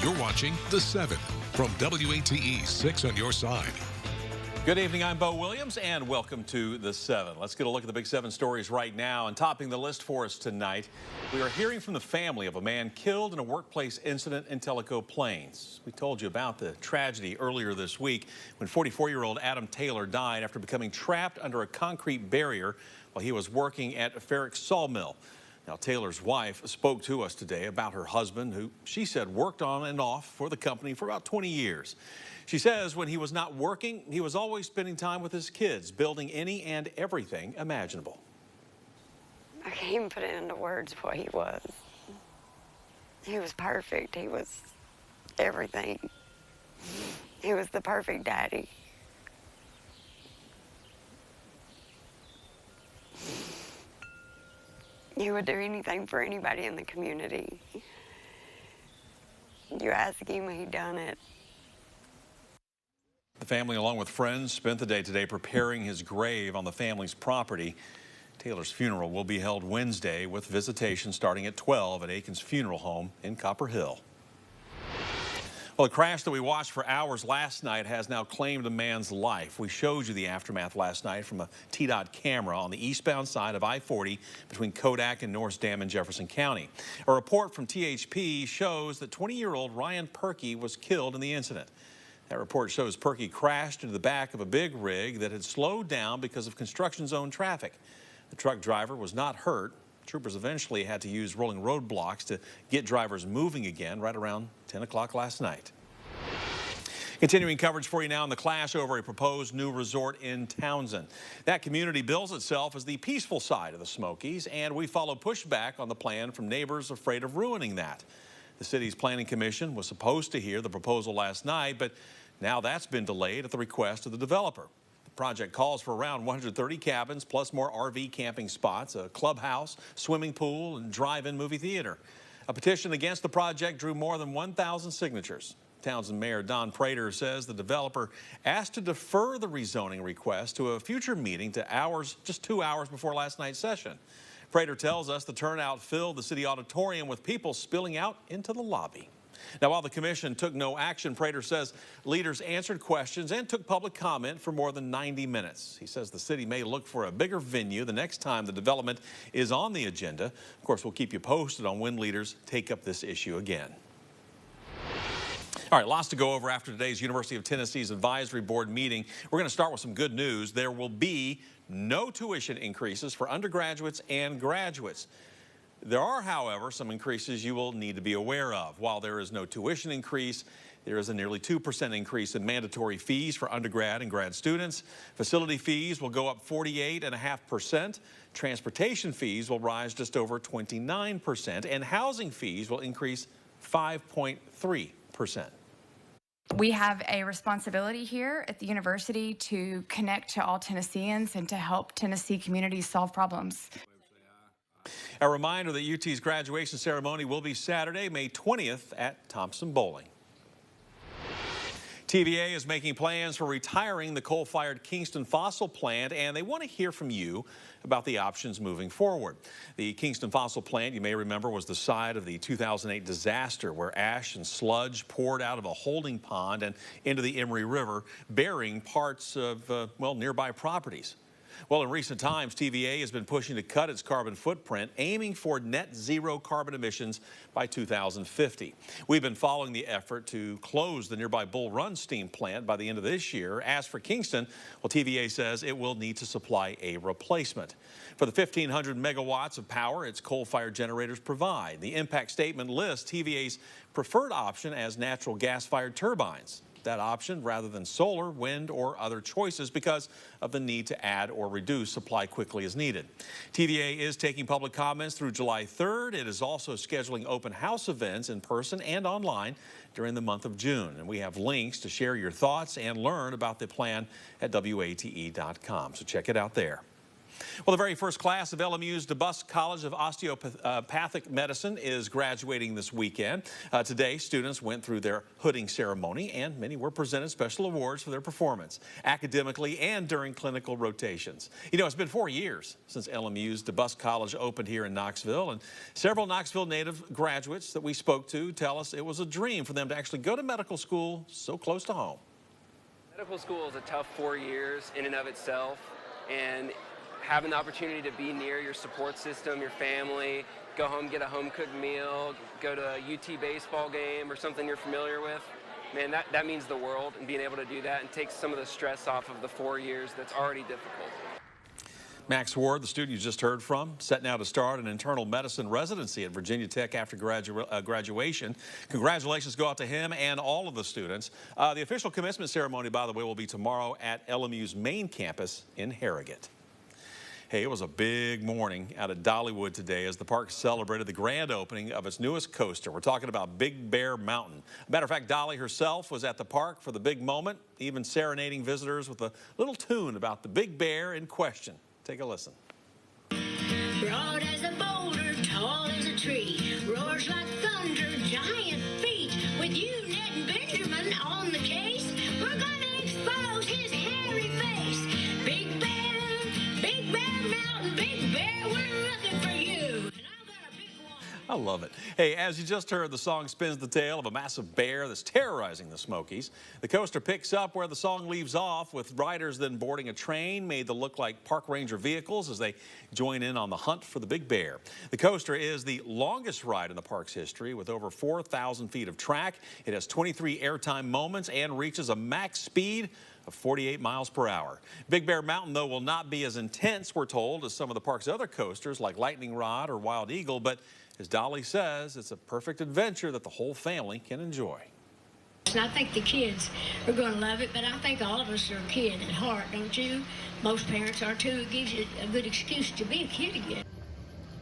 You're watching The 7 from WATE 6 on your side. Good evening, I'm Bo Williams, and welcome to The 7. Let's get a look at the big 7 stories right now. And topping the list for us tonight, we are hearing from the family of a man killed in a workplace incident in Tellico Plains. We told you about the tragedy earlier this week when 44-year-old Adam Taylor died after becoming trapped under a concrete barrier while he was working at a ferric sawmill. Now, Taylor's wife spoke to us today about her husband, who she said worked on and off for the company for about 20 years. She says when he was not working, he was always spending time with his kids, building any and everything imaginable. I can't even put it into words what he was. He was perfect. He was everything. He was the perfect daddy. He would do anything for anybody in the community. You ask him, he'd done it. The family, along with friends, spent the day today preparing his grave on the family's property. Taylor's funeral will be held Wednesday with visitation starting at 12 at Aiken's Funeral Home in Copper Hill. Well, the crash that we watched for hours last night has now claimed a man's life. We showed you the aftermath last night from a TDOT camera on the eastbound side of I-40 between Kodak and Norris Dam in Jefferson County. A report from THP shows that 20-year-old Ryan Perkey was killed in the incident. That report shows Perkey crashed into the back of a big rig that had slowed down because of construction zone traffic. The truck driver was not hurt. Troopers eventually had to use rolling roadblocks to get drivers moving again right around 10 o'clock last night. Continuing coverage for you now on the clash over a proposed new resort in Townsend. That community bills itself as the peaceful side of the Smokies, and we follow pushback on the plan from neighbors afraid of ruining that. The city's planning commission was supposed to hear the proposal last night, but now that's been delayed at the request of the developer. The project calls for around 130 cabins plus more RV camping spots, a clubhouse, swimming pool, and drive-in movie theater. A petition against the project drew more than 1,000 signatures. Townsend Mayor Don Prater says the developer asked to defer the rezoning request to a future meeting to just 2 hours before last night's session. Prater tells us the turnout filled the city auditorium with people spilling out into the lobby. Now, while the commission took no action, Prater says leaders answered questions and took public comment for more than 90 minutes. He says the city may look for a bigger venue the next time the development is on the agenda. Of course, we'll keep you posted on when leaders take up this issue again. All right, lots to go over after today's University of Tennessee's Advisory Board meeting. We're going to start with some good news. There will be no tuition increases for undergraduates and graduates. There are, however, some increases you will need to be aware of. While there is no tuition increase, there is a nearly 2% increase in mandatory fees for undergrad and grad students. Facility fees will go up 48.5%. Transportation fees will rise just over 29%. And housing fees will increase 5.3%. We have a responsibility here at the university to connect to all Tennesseans and to help Tennessee communities solve problems. A reminder that UT's graduation ceremony will be Saturday, May 20th at Thompson Bowling. TVA is making plans for retiring the coal-fired Kingston Fossil Plant, and they want to hear from you about the options moving forward. The Kingston Fossil Plant, you may remember, was the site of the 2008 disaster where ash and sludge poured out of a holding pond and into the Emery River, burying parts of, nearby properties. Well, in recent times, TVA has been pushing to cut its carbon footprint, aiming for net zero carbon emissions by 2050. We've been following the effort to close the nearby Bull Run steam plant by the end of this year. As for Kingston, well, TVA says it will need to supply a replacement. For the 1,500 megawatts of power its coal-fired generators provide, the impact statement lists TVA's preferred option as natural gas-fired turbines. That option rather than solar, wind, or other choices because of the need to add or reduce supply quickly as needed. TVA is taking public comments through July 3rd. It is also scheduling open house events in person and online during the month of June. And we have links to share your thoughts and learn about the plan at WATE.com. So check it out there. Well, the very first class of LMU's Debusk College of Osteopathic Medicine is graduating this weekend. Today, students went through their hooding ceremony, and many were presented special awards for their performance, academically and during clinical rotations. You know, it's been 4 years since LMU's Debusk College opened here in Knoxville, and several Knoxville native graduates that we spoke to tell us it was a dream for them to actually go to medical school so close to home. Medical school is a tough 4 years in and of itself, and having the opportunity to be near your support system, your family, go home, get a home-cooked meal, go to a UT baseball game or something you're familiar with, man, that means the world, and being able to do that and take some of the stress off of the 4 years that's already difficult. Max Ward, the student you just heard from, set now to start an internal medicine residency at Virginia Tech after graduation. Congratulations go out to him and all of the students. The official commencement ceremony, by the way, will be tomorrow at LMU's main campus in Harrogate. Hey, it was a big morning out at Dollywood today as the park celebrated the grand opening of its newest coaster. We're talking about Big Bear Mountain. Matter of fact, Dolly herself was at the park for the big moment, even serenading visitors with a little tune about the big bear in question. Take a listen. Broad as a boulder, tall as a tree, roars like thunder, giant feet. With you, Ned and Benjamin, on the case, we're gonna expose his hairy face. Big Bear Mountain, Big Bear, we're looking for you. And I've got a big one. I love it. Hey, as you just heard, the song spins the tale of a massive bear that's terrorizing the Smokies. The coaster picks up where the song leaves off, with riders then boarding a train made to look like park ranger vehicles as they join in on the hunt for the big bear. The coaster is the longest ride in the park's history, with over 4,000 feet of track. It has 23 airtime moments and reaches a max speed of 48 miles per hour. Big Bear Mountain, though, will not be as intense, we're told, as some of the park's other coasters like Lightning Rod or Wild Eagle, but as Dolly says, it's a perfect adventure that the whole family can enjoy. And I think the kids are going to love it, but I think all of us are a kid at heart, don't you? Most parents are too. It gives you a good excuse to be a kid again.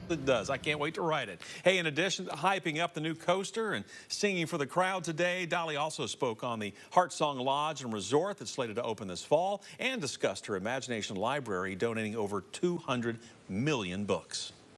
It does. I can't wait to ride it. Hey, in addition to hyping up the new coaster and singing for the crowd today, Dolly also spoke on the Heart Song Lodge and Resort that's slated to open this fall and discussed her Imagination Library donating over 200 million books.